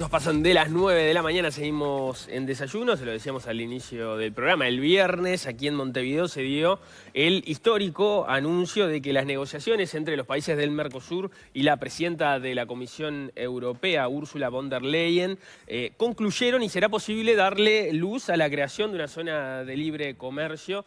Nos pasan de las 9 de la mañana, seguimos en desayuno, se lo decíamos al inicio del programa. El viernes aquí en Montevideo se dio el histórico anuncio de que las negociaciones entre los países del Mercosur y la presidenta de la Comisión Europea, Ursula von der Leyen, concluyeron y será posible darle luz a la creación de una zona de libre comercio.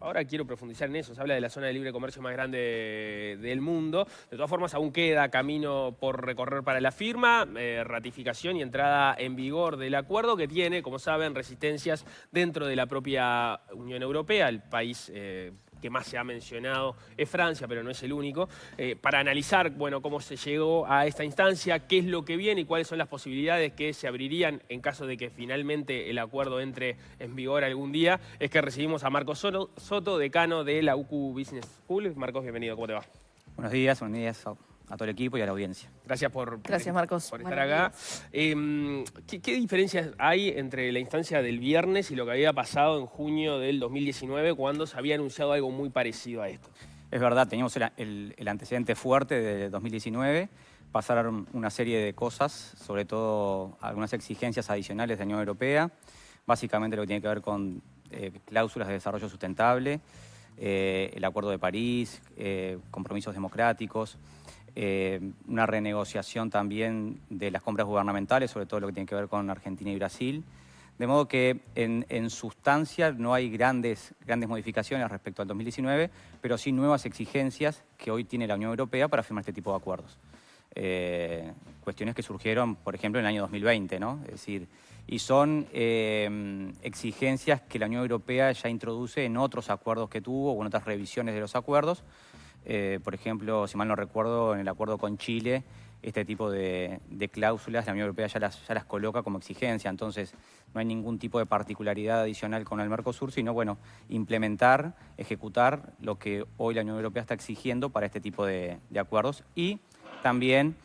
Ahora quiero profundizar en eso, se habla de la zona de libre comercio más grande del mundo. De todas formas, aún queda camino por recorrer para la firma, ratificación y entrada en vigor del acuerdo que tiene, como saben, resistencias dentro de la propia Unión Europea. El país que más se ha mencionado es Francia, pero no es el único, para analizar, bueno, cómo se llegó a esta instancia, qué es lo que viene y cuáles son las posibilidades que se abrirían en caso de que finalmente el acuerdo entre en vigor algún día. Es que recibimos a Marcos Soto, decano de la UCU Business School. Marcos, bienvenido, ¿cómo te va? Buenos días a todo el equipo y a la audiencia. Gracias por Marcos. por estar acá. ¿Qué diferencias hay entre la instancia del viernes y lo que había pasado en junio del 2019 cuando se había anunciado algo muy parecido a esto? Es verdad, teníamos el antecedente fuerte de 2019, pasaron una serie de cosas, sobre todo algunas exigencias adicionales de la Unión Europea, básicamente lo que tiene que ver con cláusulas de desarrollo sustentable, el Acuerdo de París, compromisos democráticos, una renegociación también de las compras gubernamentales, sobre todo lo que tiene que ver con Argentina y Brasil. De modo que en sustancia no hay grandes modificaciones respecto al 2019, pero sí nuevas exigencias que hoy tiene la Unión Europea para firmar este tipo de acuerdos. Cuestiones que surgieron, por ejemplo, en el año 2020, ¿no? Es decir, y son exigencias que la Unión Europea ya introduce en otros acuerdos que tuvo o en otras revisiones de los acuerdos. Por ejemplo, si mal no recuerdo, en el acuerdo con Chile, este tipo de cláusulas la Unión Europea ya las coloca como exigencia. Entonces, no hay ningún tipo de particularidad adicional con el Mercosur, sino, bueno, implementar, ejecutar lo que hoy la Unión Europea está exigiendo para este tipo de acuerdos. Y también,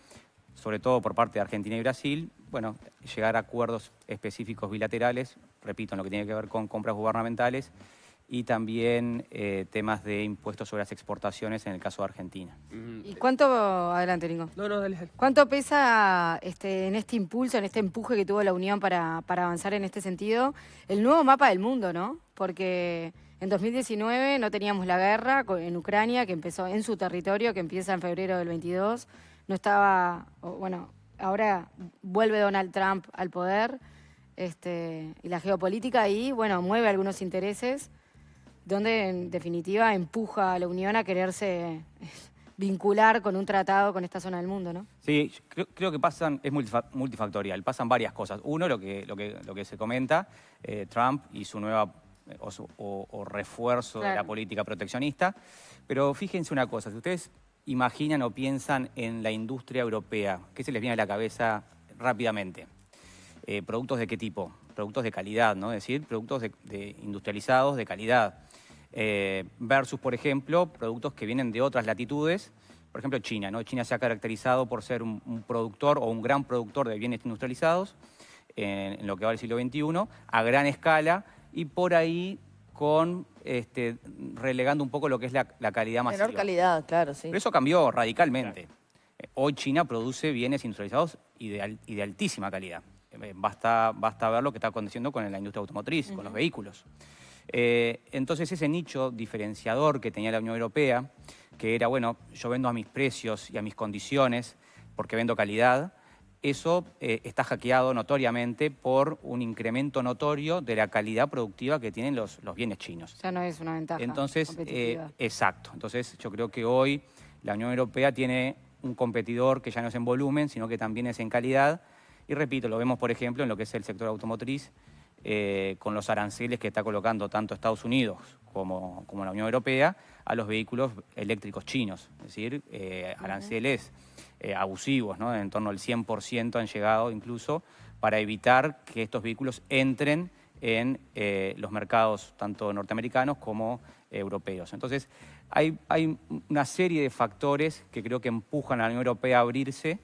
sobre todo por parte de Argentina y Brasil, bueno, llegar a acuerdos específicos bilaterales, repito, en lo que tiene que ver con compras gubernamentales, y también temas de impuestos sobre las exportaciones en el caso de Argentina. ¿Y cuánto, adelante, Nico? No, dale. ¿Cuánto pesa en este impulso, en este empuje que tuvo la Unión para avanzar en este sentido, el nuevo mapa del mundo, ¿no? Porque en 2019 no teníamos la guerra en Ucrania, que empezó en su territorio, que empieza en febrero del 22. No estaba, bueno, ahora vuelve Donald Trump al poder, y la geopolítica ahí, bueno, mueve algunos intereses, donde en definitiva empuja a la Unión a quererse vincular con un tratado con esta zona del mundo, ¿no? Sí, creo que es multifactorial, pasan varias cosas. Uno, lo que se comenta, Trump y su nueva o refuerzo de la política proteccionista. Pero fíjense una cosa, si ustedes imaginan o piensan en la industria europea, ¿qué se les viene a la cabeza rápidamente? ¿Productos de qué tipo? Productos de calidad, ¿no? Es decir, productos industrializados de calidad. Versus, por ejemplo, productos que vienen de otras latitudes. Por ejemplo, China, ¿no? China se ha caracterizado por ser un productor o un gran productor de bienes industrializados en lo que va del siglo XXI, a gran escala, y por ahí relegando un poco lo que es la calidad masiva. Menor calidad, claro, sí. Pero eso cambió radicalmente. Claro. Hoy China produce bienes industrializados y de altísima calidad. Basta ver lo que está aconteciendo con la industria automotriz, con los vehículos. Entonces ese nicho diferenciador que tenía la Unión Europea, que era, bueno, yo vendo a mis precios y a mis condiciones porque vendo calidad, eso está hackeado notoriamente por un incremento notorio de la calidad productiva que tienen los bienes chinos. Ya no es una ventaja. Entonces, competitiva. exacto. Entonces yo creo que hoy la Unión Europea tiene un competidor que ya no es en volumen, sino que también es en calidad. Y repito, lo vemos, por ejemplo, en lo que es el sector automotriz, con los aranceles que está colocando tanto Estados Unidos como la Unión Europea a los vehículos eléctricos chinos. Es decir, aranceles abusivos, ¿no? En torno al 100% han llegado incluso para evitar que estos vehículos entren en los mercados tanto norteamericanos como europeos. Entonces, hay una serie de factores que creo que empujan a la Unión Europea a abrirse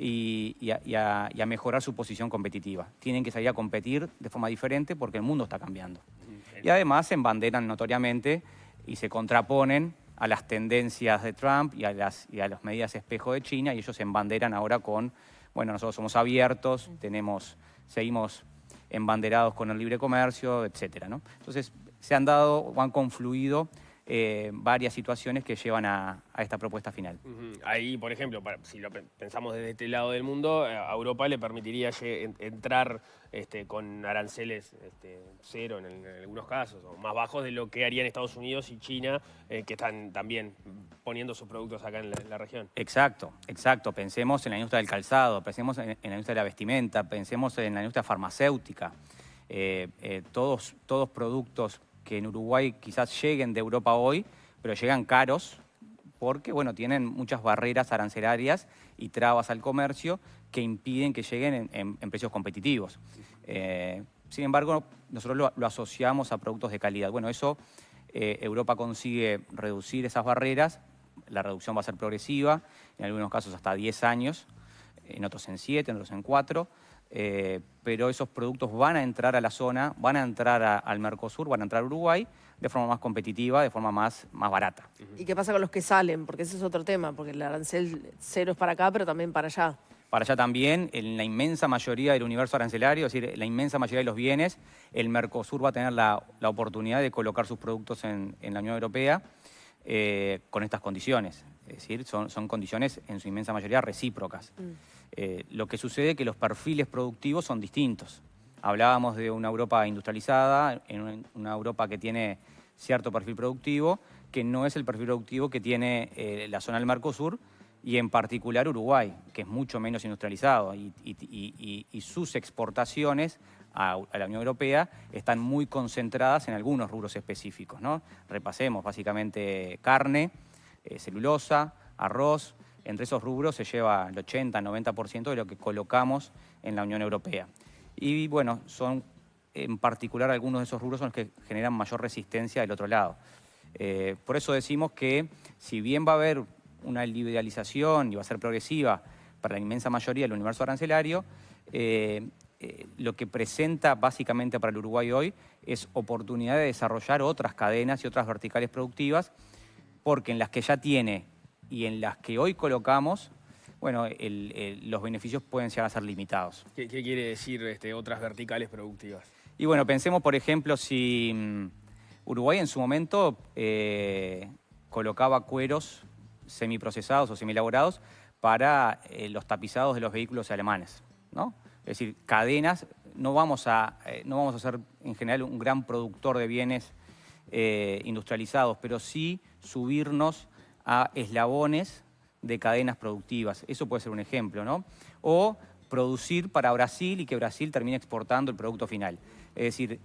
y a mejorar su posición competitiva. Tienen que salir a competir de forma diferente porque el mundo está cambiando. Y además se embanderan notoriamente y se contraponen a las tendencias de Trump y a las medidas espejo de China, y ellos se embanderan ahora con bueno, nosotros somos abiertos, seguimos embanderados con el libre comercio, etcétera, ¿no? Entonces, se han dado o han confluido varias situaciones que llevan a esta propuesta final. Ahí, por ejemplo, si lo pensamos desde este lado del mundo, a Europa le permitiría entrar con aranceles cero en algunos casos, o más bajos de lo que harían Estados Unidos y China, que están también poniendo sus productos acá en la región. Exacto, exacto. Pensemos en la industria del calzado, pensemos en la industria de la vestimenta, pensemos en la industria farmacéutica. Todos productos que en Uruguay quizás lleguen de Europa hoy, pero llegan caros porque, bueno, tienen muchas barreras arancelarias y trabas al comercio que impiden que lleguen en precios competitivos. Sin embargo, nosotros lo asociamos a productos de calidad. Bueno, eso Europa consigue reducir esas barreras, la reducción va a ser progresiva, en algunos casos hasta 10 años, en otros en 7, en otros en 4. Pero esos productos van a entrar a la zona, van a entrar al Mercosur, van a entrar a Uruguay de forma más competitiva, de forma más barata. ¿Y qué pasa con los que salen? Porque ese es otro tema, porque el arancel cero es para acá, pero también para allá. Para allá también, en la inmensa mayoría del universo arancelario, es decir, la inmensa mayoría de los bienes, el Mercosur va a tener la oportunidad de colocar sus productos en la Unión Europea con estas condiciones. Es decir, son condiciones en su inmensa mayoría recíprocas. Lo que sucede es que los perfiles productivos son distintos. Hablábamos de una Europa industrializada, en una Europa que tiene cierto perfil productivo, que no es el perfil productivo que tiene la zona del Mercosur y en particular Uruguay, que es mucho menos industrializado y sus exportaciones a la Unión Europea están muy concentradas en algunos rubros específicos, ¿no? Repasemos básicamente carne, celulosa, arroz. Entre esos rubros se lleva el 80-90% de lo que colocamos en la Unión Europea. Y bueno, son en particular algunos de esos rubros son los que generan mayor resistencia del otro lado. Por eso decimos que si bien va a haber una liberalización y va a ser progresiva para la inmensa mayoría del universo arancelario, lo que presenta básicamente para el Uruguay hoy es oportunidad de desarrollar otras cadenas y otras verticales productivas, porque en las que ya tiene y en las que hoy colocamos, bueno, los beneficios pueden llegar a ser limitados. ¿Qué quiere decir otras verticales productivas? Y bueno, pensemos, por ejemplo, si Uruguay en su momento colocaba cueros semiprocesados o semielaborados para los tapizados de los vehículos alemanes, ¿no? Es decir, cadenas, no vamos a ser en general un gran productor de bienes industrializados, pero sí subirnos a eslabones de cadenas productivas. Eso puede ser un ejemplo, ¿no? O producir para Brasil y que Brasil termine exportando el producto final. Es decir,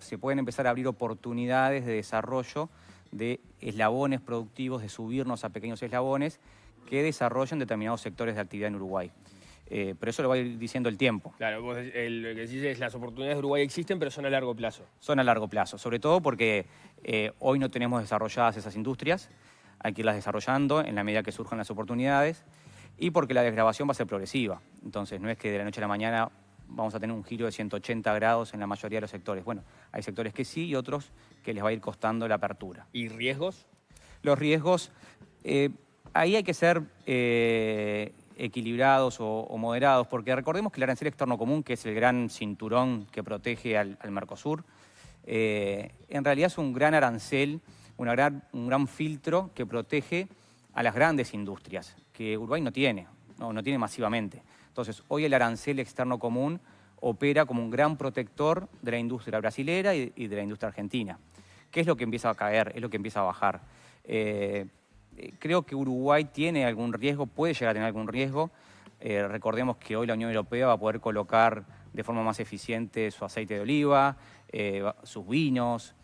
se pueden empezar a abrir oportunidades de desarrollo de eslabones productivos, de subirnos a pequeños eslabones que desarrollen determinados sectores de actividad en Uruguay. Pero eso lo va a ir diciendo el tiempo. Claro, lo que decís es las oportunidades de Uruguay existen, pero son a largo plazo. Son a largo plazo, sobre todo porque hoy no tenemos desarrolladas esas industrias, hay que irlas desarrollando en la medida que surjan las oportunidades y porque la desgravación va a ser progresiva. Entonces no es que de la noche a la mañana vamos a tener un giro de 180 grados en la mayoría de los sectores. Bueno, hay sectores que sí y otros que les va a ir costando la apertura. ¿Y riesgos? Los riesgos, ahí hay que ser equilibrados o moderados, porque recordemos que el arancel externo común, que es el gran cinturón que protege al Mercosur, en realidad es un gran arancel, un gran filtro que protege a las grandes industrias, que Uruguay no tiene masivamente. Entonces, hoy el arancel externo común opera como un gran protector de la industria brasilera y de la industria argentina. ¿Qué es lo que empieza a caer? Es lo que empieza a bajar. Creo que Uruguay tiene algún riesgo, puede llegar a tener algún riesgo. Recordemos que hoy la Unión Europea va a poder colocar de forma más eficiente su aceite de oliva, sus vinos.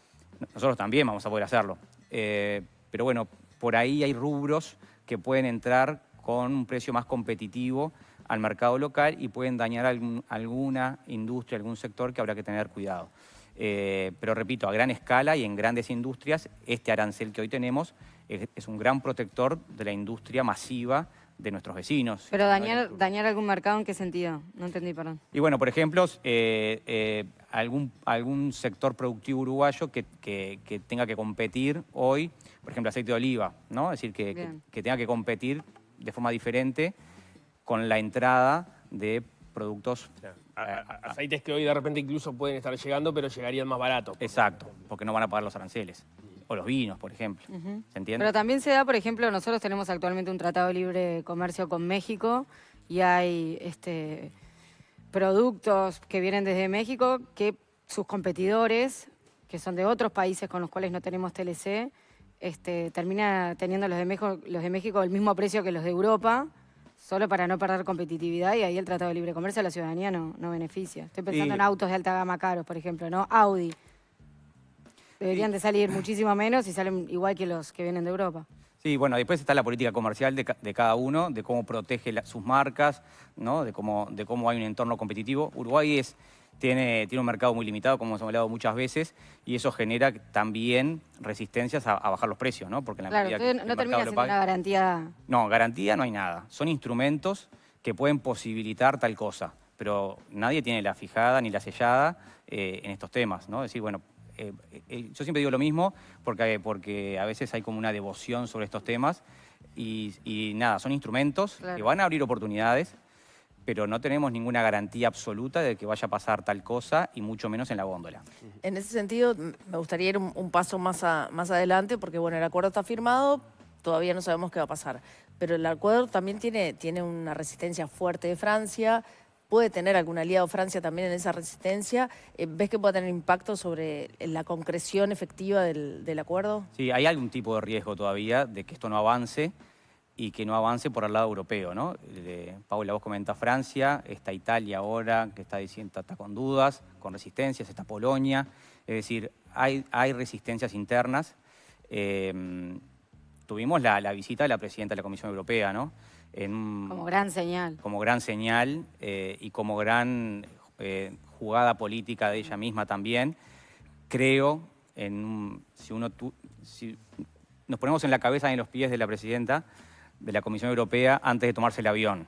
Nosotros también vamos a poder hacerlo. Pero bueno, por ahí hay rubros que pueden entrar con un precio más competitivo al mercado local y pueden dañar alguna industria, algún sector que habrá que tener cuidado. Pero repito, a gran escala y en grandes industrias, este arancel que hoy tenemos es un gran protector de la industria masiva de nuestros vecinos. Pero dañar algún mercado, ¿en qué sentido? No entendí, perdón. Y bueno, por ejemplo, algún sector productivo uruguayo que tenga que competir hoy, por ejemplo, aceite de oliva, ¿no? Es decir, que tenga que competir de forma diferente con la entrada de productos. Aceites que hoy de repente incluso pueden estar llegando, pero llegarían más baratos. Exacto, porque no van a pagar los aranceles. O los vinos, por ejemplo. ¿Se entiende? Pero también se da, por ejemplo, nosotros tenemos actualmente un tratado de libre comercio con México y hay productos que vienen desde México que sus competidores, que son de otros países con los cuales no tenemos TLC, termina teniendo los de México el mismo precio que los de Europa, solo para no perder competitividad, y ahí el tratado de libre comercio a la ciudadanía no beneficia. Estoy pensando en autos de alta gama caros, por ejemplo, ¿no? Audi. Deberían de salir muchísimo menos y salen igual que los que vienen de Europa. Sí, bueno, después está la política comercial de cada uno, de cómo protege sus marcas, ¿no? de cómo hay un entorno competitivo. Uruguay tiene un mercado muy limitado, como hemos hablado muchas veces, y eso genera también resistencias a bajar los precios, ¿no? Porque en la Claro, medida entonces no termina siendo una garantía. No, garantía no hay nada. Son instrumentos que pueden posibilitar tal cosa, pero nadie tiene la fijada ni la sellada en estos temas, ¿no? Es decir, bueno, yo siempre digo lo mismo porque a veces hay como una devoción sobre estos temas y nada, son instrumentos que van a abrir oportunidades, pero no tenemos ninguna garantía absoluta de que vaya a pasar tal cosa y mucho menos en la góndola. En ese sentido, me gustaría ir un paso más adelante porque, bueno, el acuerdo está firmado, todavía no sabemos qué va a pasar, pero el acuerdo también tiene una resistencia fuerte de Francia. ¿Puede tener algún aliado Francia también en esa resistencia? ¿Ves que puede tener impacto sobre la concreción efectiva del acuerdo? Sí, hay algún tipo de riesgo todavía de que esto no avance y que no avance por el lado europeo, ¿no? Paula, vos comentas Francia, está Italia ahora, que está diciendo, está con dudas, con resistencias, está Polonia. Es decir, hay resistencias internas. Tuvimos la visita de la presidenta de la Comisión Europea, ¿no? Como gran señal. Como gran señal y como gran jugada política de ella misma también. Creo, si nos ponemos en la cabeza y en los pies de la presidenta de la Comisión Europea antes de tomarse el avión,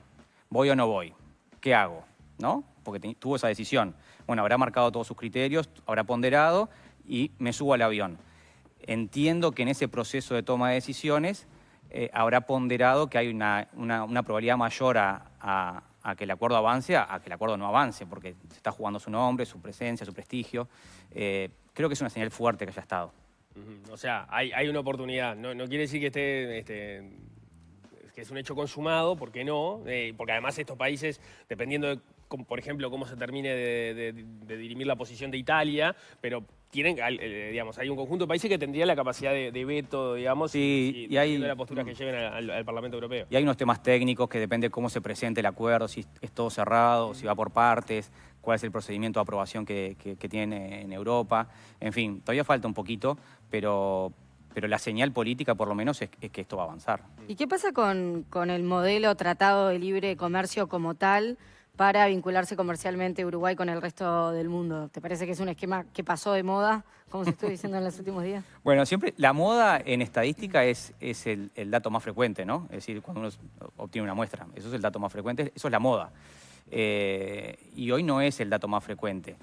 ¿voy o no voy? ¿Qué hago? ¿No? Porque tuvo esa decisión. Bueno, habrá marcado todos sus criterios, habrá ponderado y me subo al avión. Entiendo que en ese proceso de toma de decisiones habrá ponderado que hay una probabilidad mayor a que el acuerdo avance, a que el acuerdo no avance, porque se está jugando su nombre, su presencia, su prestigio. Creo que es una señal fuerte que haya estado. O sea, hay una oportunidad. No quiere decir que que es un hecho consumado, ¿por qué no? Porque además estos países, dependiendo de, por ejemplo, cómo se termine de dirimir la posición de Italia, pero tienen, digamos, hay un conjunto de países que tendrían la capacidad de veto, digamos, sí, y hay la postura que lleven al Parlamento Europeo. Y hay unos temas técnicos que depende de cómo se presente el acuerdo, si es todo cerrado, si va por partes, cuál es el procedimiento de aprobación que tiene en Europa. En fin, todavía falta un poquito, pero la señal política por lo menos es que esto va a avanzar. ¿Y qué pasa con el modelo tratado de libre comercio como tal para vincularse comercialmente Uruguay con el resto del mundo? ¿Te parece que es un esquema que pasó de moda, como se estuvo diciendo en los últimos días? Bueno, siempre la moda en estadística es el dato más frecuente, ¿no? Es decir, cuando uno obtiene una muestra, eso es el dato más frecuente, eso es la moda. Y hoy no es el dato más frecuente.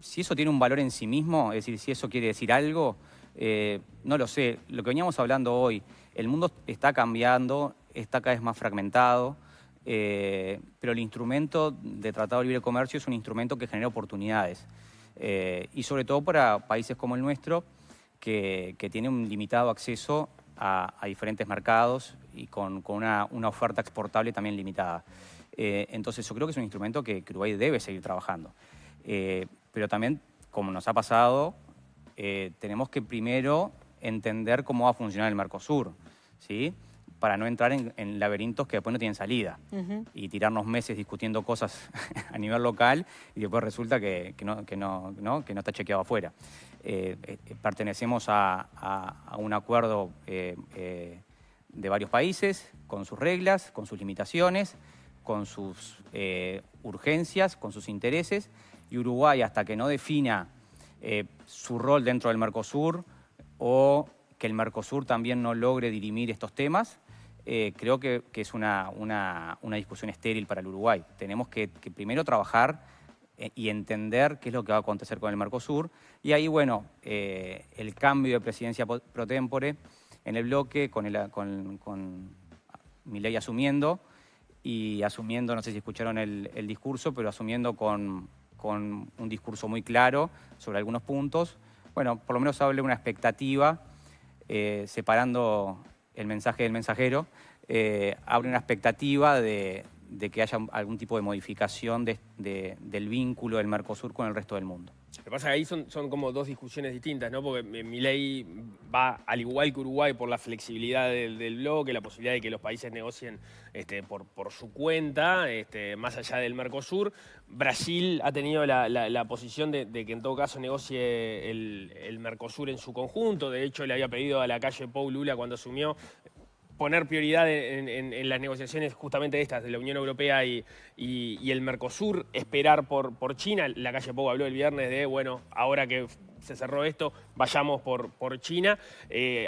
Si eso tiene un valor en sí mismo, es decir, si eso quiere decir algo, no lo sé. Lo que veníamos hablando hoy, el mundo está cambiando, está cada vez más fragmentado, pero el instrumento de Tratado de Libre Comercio es un instrumento que genera oportunidades. Y sobre todo para países como el nuestro, que tiene un limitado acceso a diferentes mercados y con una oferta exportable también limitada. Entonces yo creo que es un instrumento que Uruguay debe seguir trabajando. Pero también, como nos ha pasado, tenemos que primero entender cómo va a funcionar el Mercosur, ¿sí? Para no entrar en laberintos que después no tienen salida y tirarnos meses discutiendo cosas a nivel local y después resulta que no está chequeado afuera. Pertenecemos a un acuerdo de varios países, con sus reglas, con sus limitaciones, con sus urgencias, con sus intereses, y Uruguay, hasta que no defina su rol dentro del Mercosur o que el Mercosur también no logre dirimir estos temas, creo que es una discusión estéril para el Uruguay. Tenemos que primero trabajar y entender qué es lo que va a acontecer con el Mercosur, y ahí, bueno, el cambio de presidencia pro tempore en el bloque, con Milei asumiendo, y asumiendo, no sé si escucharon el discurso, pero asumiendo con un discurso muy claro sobre algunos puntos. Bueno, por lo menos hable una expectativa, separando el mensaje del mensajero, abre una expectativa de que haya algún tipo de modificación del vínculo del Mercosur con el resto del mundo. Lo que pasa es que ahí son como dos discusiones distintas, ¿no? Porque Milei va, al igual que Uruguay, por la flexibilidad del bloque, la posibilidad de que los países negocien por su cuenta, más allá del Mercosur. Brasil ha tenido la posición de que en todo caso negocie el Mercosur en su conjunto. De hecho, le había pedido a la calle Pou Lula cuando asumió poner prioridad en las negociaciones justamente estas de la Unión Europea y el Mercosur, esperar por China. La calle Pou habló el viernes de, bueno, ahora que se cerró esto, vayamos por China.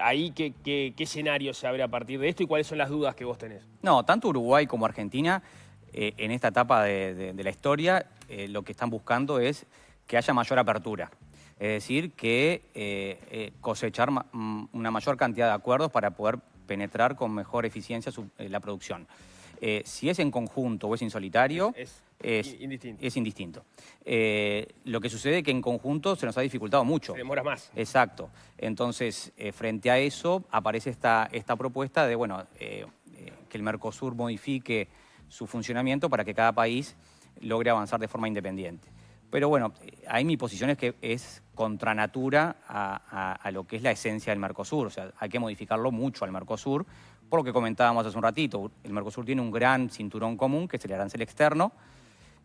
Ahí, ¿qué escenario se abre a partir de esto y cuáles son las dudas que vos tenés? No, tanto Uruguay como Argentina, en esta etapa de la historia, lo que están buscando es que haya mayor apertura. Es decir, que cosechar una mayor cantidad de acuerdos para poder penetrar con mejor eficiencia la producción. Si es en conjunto o es en solitario, es indistinto. Lo que sucede es que en conjunto se nos ha dificultado mucho. Se demora más. Exacto. Entonces, frente a eso, aparece esta propuesta de, bueno, que el Mercosur modifique su funcionamiento para que cada país logre avanzar de forma independiente. Pero bueno, ahí mi posición es que es contra natura a lo que es la esencia del Mercosur. O sea, hay que modificarlo mucho al Mercosur, por lo que comentábamos hace un ratito. El Mercosur tiene un gran cinturón común, que es el arancel externo.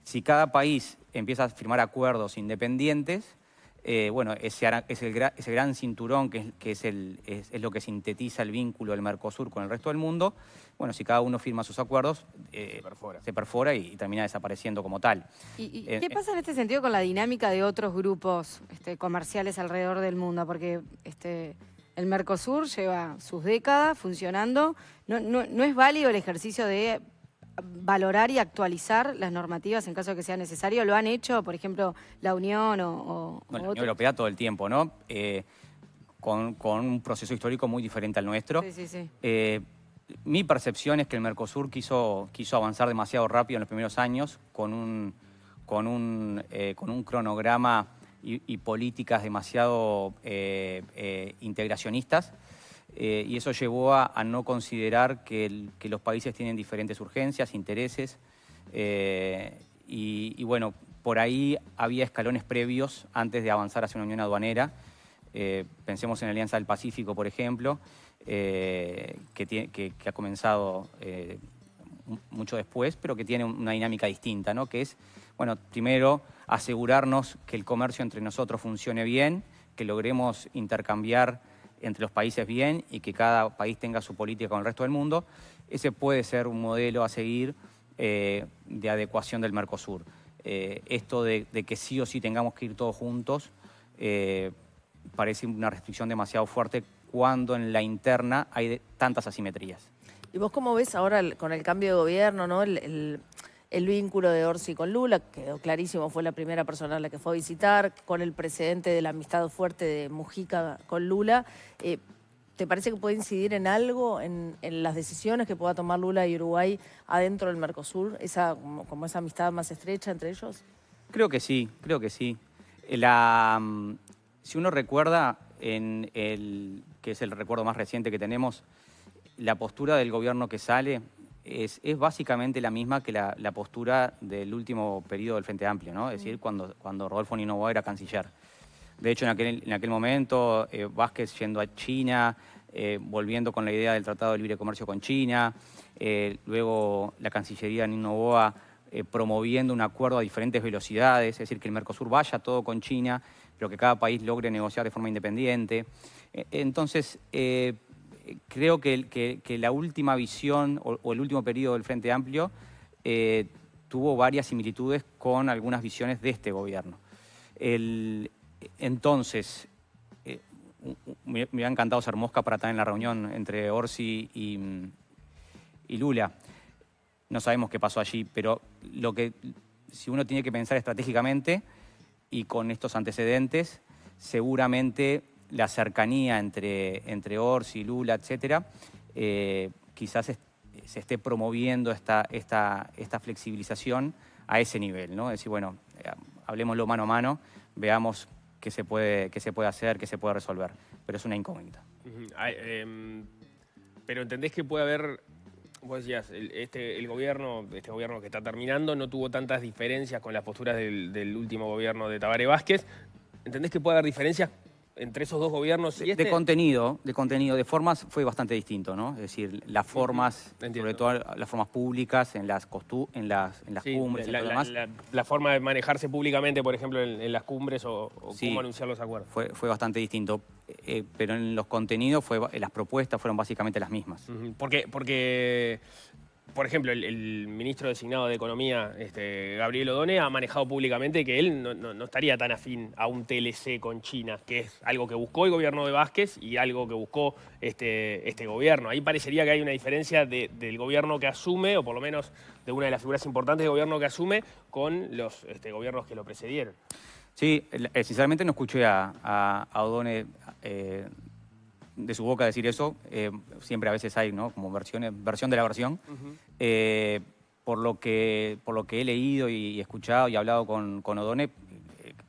Si cada país empieza a firmar acuerdos independientes, bueno, ese gran cinturón que es lo que sintetiza el vínculo del Mercosur con el resto del mundo, bueno, si cada uno firma sus acuerdos, se perfora y termina desapareciendo como tal. ¿Y qué pasa en este sentido con la dinámica de otros grupos comerciales alrededor del mundo? Porque el Mercosur lleva sus décadas funcionando. ¿No es válido el ejercicio de valorar y actualizar las normativas en caso de que sea necesario? ¿Lo han hecho, por ejemplo, la Unión o bueno, la otros? Unión Europea todo el tiempo, ¿no? Con un proceso histórico muy diferente al nuestro. Sí. Mi percepción es que el Mercosur quiso avanzar demasiado rápido en los primeros años con un cronograma y políticas demasiado integracionistas. Y eso llevó a no considerar que los países tienen diferentes urgencias, intereses, y bueno, por ahí había escalones previos antes de avanzar hacia una unión aduanera. Pensemos en la Alianza del Pacífico, por ejemplo, que ha comenzado mucho después, pero que tiene una dinámica distinta, ¿no? Que es, bueno, primero asegurarnos que el comercio entre nosotros funcione bien, que logremos intercambiar entre los países bien y que cada país tenga su política con el resto del mundo. Ese puede ser un modelo a seguir de adecuación del Mercosur. Esto de que sí o sí tengamos que ir todos juntos parece una restricción demasiado fuerte cuando en la interna hay tantas asimetrías. ¿Y vos cómo ves ahora con el cambio de gobierno, ¿no? El vínculo de Orsi con Lula, quedó clarísimo, fue la primera persona a la que fue a visitar, con el precedente de la amistad fuerte de Mujica con Lula? ¿Te parece que puede incidir en algo, en las decisiones que pueda tomar Lula y Uruguay adentro del Mercosur, como esa amistad más estrecha entre ellos? Creo que sí, creo que sí. Si uno recuerda, que es el recuerdo más reciente que tenemos, la postura del gobierno que sale es básicamente la misma que la postura del último periodo del Frente Amplio, ¿no? Es decir, cuando Rodolfo Nino Noboa era canciller. De hecho, en aquel momento, Vázquez yendo a China, volviendo con la idea del Tratado de Libre Comercio con China, luego la Cancillería de Nino Noboa promoviendo un acuerdo a diferentes velocidades, es decir, que el Mercosur vaya todo con China, pero que cada país logre negociar de forma independiente. Entonces, creo que la última visión o el último periodo del Frente Amplio tuvo varias similitudes con algunas visiones de este gobierno. Entonces, me hubiera encantado ser mosca para estar en la reunión entre Orsi y Lula. No sabemos qué pasó allí, pero si uno tiene que pensar estratégicamente y con estos antecedentes, seguramente la cercanía entre Orsi, Lula, etcétera, quizás se esté promoviendo esta flexibilización a ese nivel, ¿no? Es decir, bueno, hablemoslo mano a mano, veamos qué se puede hacer, qué se puede resolver, pero es una incógnita. Pero ¿entendés que puede haber, vos decías, este gobierno que está terminando no tuvo tantas diferencias con las posturas del último gobierno de Tabaré Vázquez? ¿Entendés que puede haber diferencias entre esos dos gobiernos y este? De contenido, de formas fue bastante distinto, ¿no? Es decir, las formas, sobre todo las formas públicas, en las Sí, cumbres y todo lo demás. la forma de manejarse públicamente, por ejemplo, en las cumbres o Sí, cómo anunciar los acuerdos. Fue bastante distinto, pero en los contenidos, las propuestas fueron básicamente las mismas. Porque, por ejemplo, el ministro designado de Economía, Gabriel Odone, ha manejado públicamente que él no estaría tan afín a un TLC con China, que es algo que buscó el gobierno de Vázquez y algo que buscó este gobierno. Ahí parecería que hay una diferencia del gobierno que asume, o por lo menos de una de las figuras importantes del gobierno que asume, con los gobiernos que lo precedieron. Sí, sinceramente no escuché a Odone de su boca decir eso. Siempre a veces hay, ¿no?, como versión de la versión. Por lo que he leído y escuchado y hablado con Odone,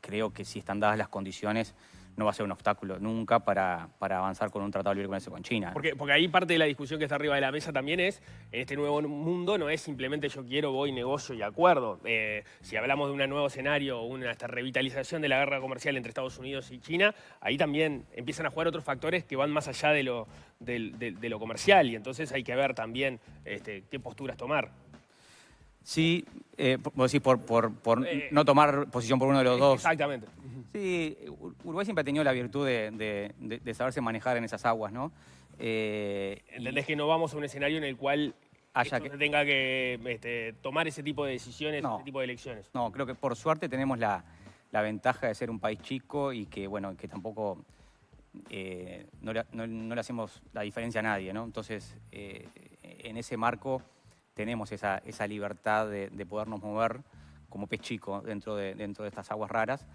creo que si están dadas las condiciones no va a ser un obstáculo nunca para avanzar con un tratado de libre comercio con China. Porque ahí parte de la discusión que está arriba de la mesa también es, en este nuevo mundo no es simplemente yo quiero, voy, negocio y acuerdo. Si hablamos de un nuevo escenario, una revitalización de la guerra comercial entre Estados Unidos y China, ahí también empiezan a jugar otros factores que van más allá de lo comercial, y entonces hay que ver también qué posturas tomar. Sí, vos decís por no tomar posición por uno de los dos. Exactamente. Sí, Uruguay siempre ha tenido la virtud de saberse manejar en esas aguas, ¿no? ¿Entendés que no vamos a un escenario en el cual se tenga que tomar ese tipo de decisiones, ese tipo de elecciones? No, creo que por suerte tenemos la ventaja de ser un país chico y que, bueno, que tampoco no le hacemos la diferencia a nadie, ¿no? Entonces, en ese marco tenemos esa libertad de podernos mover como pez chico dentro de estas aguas raras.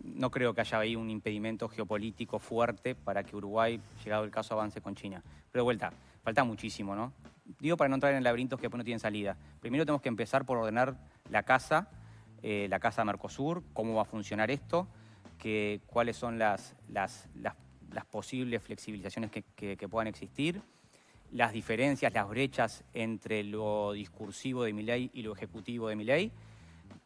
No creo que haya ahí un impedimento geopolítico fuerte para que Uruguay, llegado el caso, avance con China. Pero de vuelta, falta muchísimo, ¿no? Digo, para no entrar en laberintos que después no tienen salida. Primero tenemos que empezar por ordenar la casa Mercosur, cómo va a funcionar esto, cuáles son las posibles flexibilizaciones que puedan existir, las diferencias, las brechas entre lo discursivo de Milei y lo ejecutivo de Milei,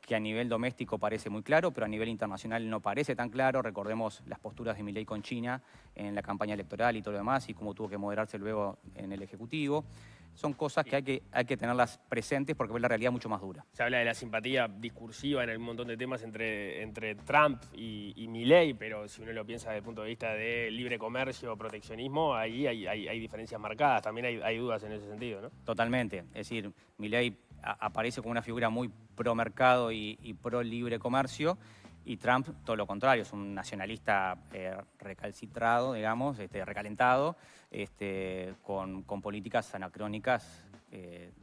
que a nivel doméstico parece muy claro, pero a nivel internacional no parece tan claro. Recordemos las posturas de Milei con China en la campaña electoral y todo lo demás, y cómo tuvo que moderarse luego en el Ejecutivo. Son cosas que hay que tenerlas presentes porque es la realidad mucho más dura. Se habla de la simpatía discursiva en un montón de temas entre Trump y Milei, pero si uno lo piensa desde el punto de vista de libre comercio o proteccionismo, ahí hay diferencias marcadas. También hay dudas en ese sentido, ¿no? Totalmente. Es decir, Milei aparece como una figura muy pro mercado y pro libre comercio, y Trump todo lo contrario, es un nacionalista recalcitrado, digamos, recalentado, con políticas anacrónicas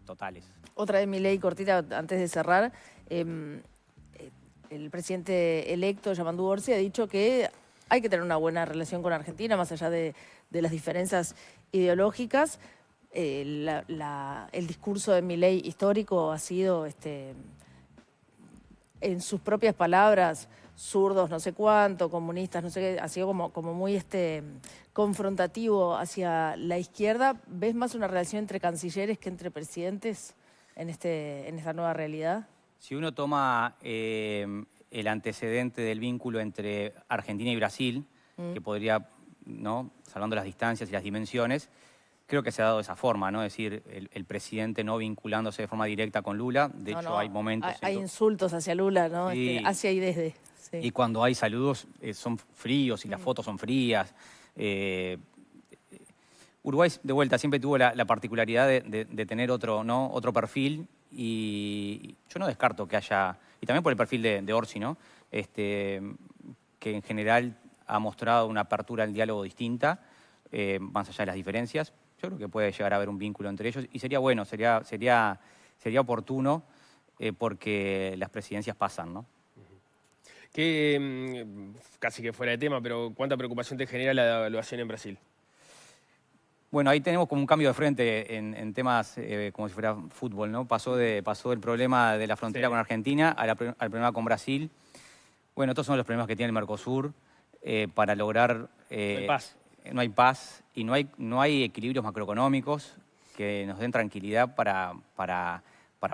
totales. Otra de Milei, cortita, antes de cerrar. El presidente electo, Yamandu Orsi, ha dicho que hay que tener una buena relación con Argentina, más allá de las diferencias ideológicas. El discurso de Milei histórico ha sido, en sus propias palabras, zurdos no sé cuánto, comunistas no sé qué, ha sido como muy confrontativo hacia la izquierda. ¿Ves más una relación entre cancilleres que entre presidentes en esta nueva realidad? Si uno toma el antecedente del vínculo entre Argentina y Brasil, que podría, ¿no?, salvando las distancias y las dimensiones, creo que se ha dado de esa forma, ¿no? Es decir, el presidente no vinculándose de forma directa con Lula. De hecho, hay momentos... Hay insultos hacia Lula, ¿no? Sí. Hacia y desde. Sí. Y cuando hay saludos son fríos y las fotos son frías. Uruguay, de vuelta, siempre tuvo la particularidad de tener otro perfil, y yo no descarto que haya... Y también por el perfil de Orsi, ¿no? Que en general ha mostrado una apertura al diálogo distinta, más allá de las diferencias. Yo creo que puede llegar a haber un vínculo entre ellos y sería bueno, sería oportuno, porque las presidencias pasan, ¿no? Casi que fuera de tema, pero ¿cuánta preocupación te genera la devaluación en Brasil? Bueno, ahí tenemos como un cambio de frente en temas como si fuera fútbol, ¿no? Pasó del problema de la frontera con Argentina al problema con Brasil. Bueno, estos son los problemas que tiene el Mercosur para lograr... No hay paz. No hay paz y no hay equilibrios macroeconómicos que nos den tranquilidad para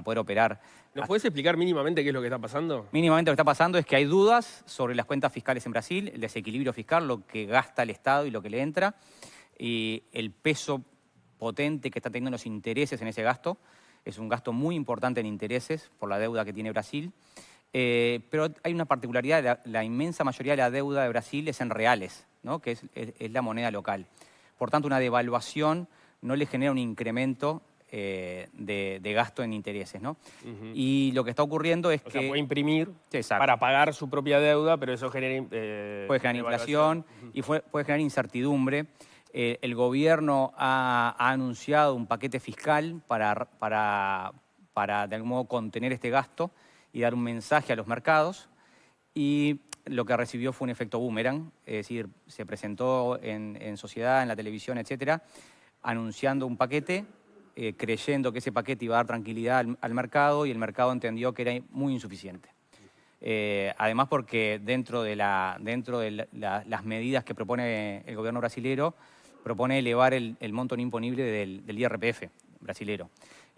poder operar. ¿Nos puedes explicar mínimamente qué es lo que está pasando? Mínimamente lo que está pasando es que hay dudas sobre las cuentas fiscales en Brasil, el desequilibrio fiscal, lo que gasta el Estado y lo que le entra, y el peso potente que está teniendo los intereses en ese gasto. Es un gasto muy importante en intereses por la deuda que tiene Brasil. Pero hay una particularidad, la inmensa mayoría de la deuda de Brasil es en reales, ¿no? Que es la moneda local. Por tanto, una devaluación no le genera un incremento de gasto en intereses, ¿no? Y lo que está ocurriendo es O que... sea, puede imprimir Exacto. para pagar su propia deuda, pero eso genera... puede generar inflación y puede generar incertidumbre. El gobierno ha anunciado un paquete fiscal para de algún modo contener este gasto y dar un mensaje a los mercados, y lo que recibió fue un efecto boomerang, es decir, se presentó en sociedad, en la televisión, etcétera, anunciando un paquete, creyendo que ese paquete iba a dar tranquilidad al mercado, y el mercado entendió que era muy insuficiente. Además porque dentro de las medidas que propone el gobierno brasilero, propone elevar el monto no imponible del IRPF brasilero.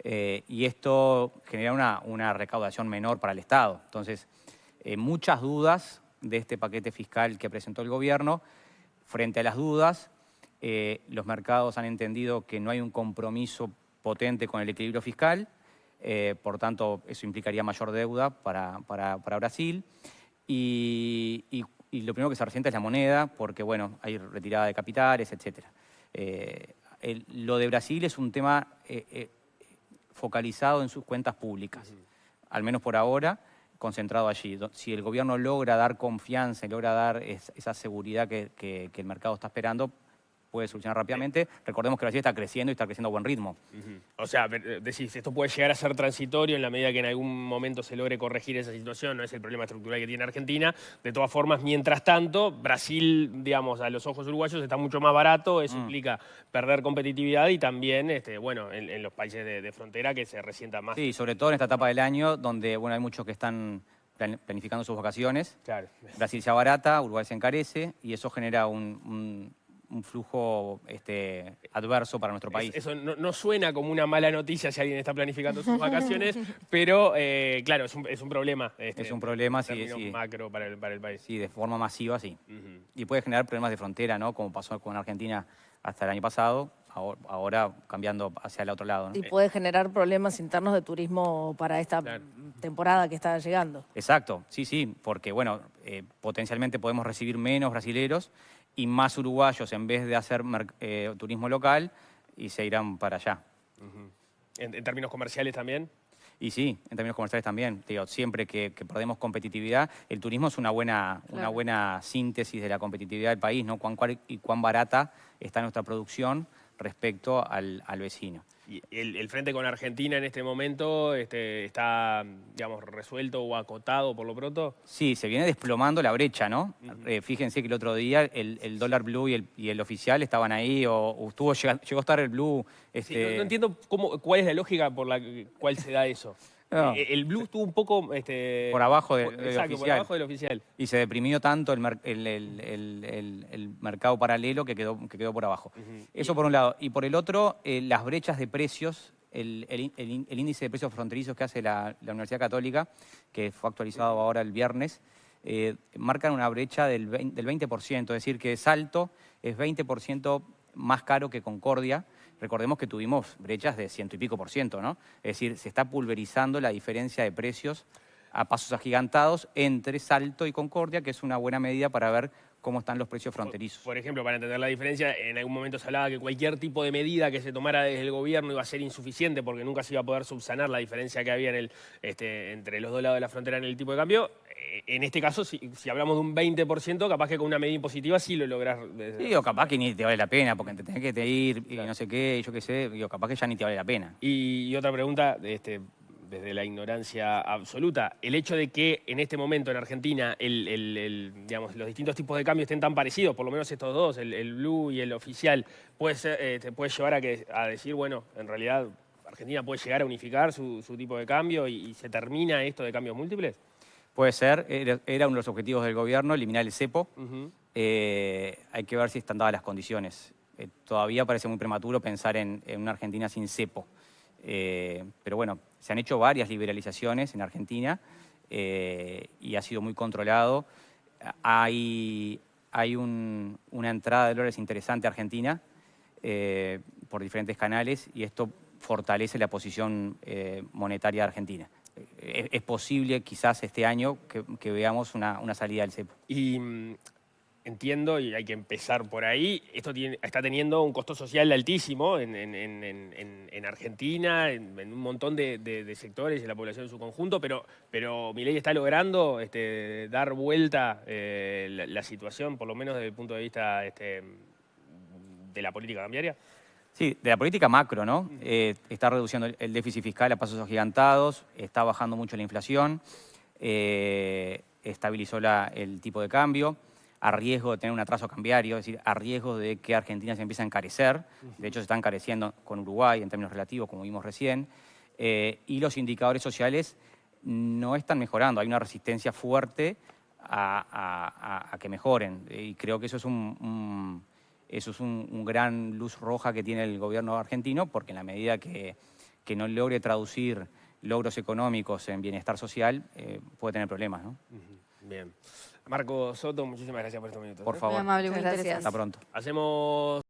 Y esto genera una recaudación menor para el Estado. Entonces, muchas dudas de este paquete fiscal que presentó el gobierno. Frente a las dudas, los mercados han entendido que no hay un compromiso potente con el equilibrio fiscal, por tanto, eso implicaría mayor deuda para Brasil. Y lo primero que se resiente es la moneda, porque bueno, hay retirada de capitales, etc. Lo de Brasil es un tema focalizado en sus cuentas públicas, al menos por ahora, concentrado allí. Si el gobierno logra dar confianza y logra dar esa seguridad que el mercado está esperando, puede solucionar rápidamente. Recordemos que Brasil está creciendo y está creciendo a buen ritmo. O sea, decís, esto puede llegar a ser transitorio en la medida que en algún momento se logre corregir esa situación, no es el problema estructural que tiene Argentina. De todas formas, mientras tanto, Brasil, digamos, a los ojos uruguayos está mucho más barato, eso implica perder competitividad y también, bueno, en los países de frontera que se resienta más. Sí, sobre todo en esta etapa del año, donde bueno, hay muchos que están planificando sus vacaciones. Claro. Brasil se abarata, Uruguay se encarece, y eso genera un flujo adverso para nuestro país. Eso no suena como una mala noticia si alguien está planificando sus vacaciones, pero claro, es un problema. Es un problema, sí. Macro para el país. Sí, de forma masiva, sí. Y puede generar problemas de frontera, ¿no? Como pasó con Argentina hasta el año pasado, ahora cambiando hacia el otro lado, ¿no? Y puede generar problemas internos de turismo para esta temporada que está llegando. Exacto, sí, porque bueno, potencialmente podemos recibir menos brasileros y más uruguayos en vez de hacer turismo local, y se irán para allá. ¿En términos comerciales también? Y sí, en términos comerciales también. Digo, siempre que perdemos competitividad, el turismo es una buena síntesis de la competitividad del país, ¿no? Cuán barata está nuestra producción respecto al vecino. ¿Y el frente con Argentina en este momento está, digamos, resuelto o acotado por lo pronto? Sí, se viene desplomando la brecha, ¿no? Fíjense que el otro día el dólar blue y el oficial estaban ahí, llegó a estar el blue... Sí, no entiendo cuál es la lógica por la cual se da eso. No. El blue estuvo un poco... por abajo del oficial. Por abajo del oficial. Y se deprimió tanto el mercado paralelo que quedó por abajo. Eso por un lado. Y por el otro, las brechas de precios, el índice de precios fronterizos que hace la Universidad Católica, que fue actualizado ahora el viernes, marcan una brecha del 20%. Es decir, que Salto es 20% más caro que Concordia. Recordemos que tuvimos brechas de 100 y pico %, ¿no? Es decir, se está pulverizando la diferencia de precios a pasos agigantados entre Salto y Concordia, que es una buena medida para ver cómo están los precios fronterizos. Por ejemplo, para entender la diferencia, en algún momento se hablaba que cualquier tipo de medida que se tomara desde el gobierno iba a ser insuficiente porque nunca se iba a poder subsanar la diferencia que había entre los dos lados de la frontera en el tipo de cambio. En este caso, si hablamos de un 20%, capaz que con una medida impositiva sí lo lográs. Sí, o capaz que ni te vale la pena, porque te tenés que ir y no sé qué, yo qué sé, capaz que ya ni te vale la pena. Y otra pregunta, desde la ignorancia absoluta, el hecho de que en este momento en Argentina digamos, los distintos tipos de cambio estén tan parecidos, por lo menos estos dos, el blue y el oficial, te puede llevar a decir, bueno, en realidad Argentina puede llegar a unificar su tipo de cambio y se termina esto de cambios múltiples. Puede ser, era uno de los objetivos del gobierno, eliminar el cepo. Hay que ver si están dadas las condiciones. Todavía parece muy prematuro pensar en una Argentina sin cepo. Pero bueno, se han hecho varias liberalizaciones en Argentina y ha sido muy controlado. Hay una entrada de dólares interesante a Argentina por diferentes canales y esto fortalece la posición monetaria de Argentina. Es posible quizás este año que veamos una salida del cepo. Y entiendo, y hay que empezar por ahí, esto está teniendo un costo social altísimo en Argentina, en un montón de sectores y de la población en su conjunto, pero Milei está logrando dar vuelta la situación, por lo menos desde el punto de vista de la política cambiaria. Sí, de la política macro, ¿no? Está reduciendo el déficit fiscal a pasos agigantados, está bajando mucho la inflación, estabilizó el tipo de cambio, a riesgo de tener un atraso cambiario, es decir, a riesgo de que Argentina se empiece a encarecer. De hecho, se está encareciendo con Uruguay en términos relativos, como vimos recién. Y los indicadores sociales no están mejorando. Hay una resistencia fuerte a que mejoren. Y creo que eso es un gran luz roja que tiene el gobierno argentino, porque en la medida que no logre traducir logros económicos en bienestar social, puede tener problemas, ¿no? Bien. Marco Soto, muchísimas gracias por estos minutos. Por favor. Muy amable, muy Muchas gracias. interesante. Hasta pronto. Hacemos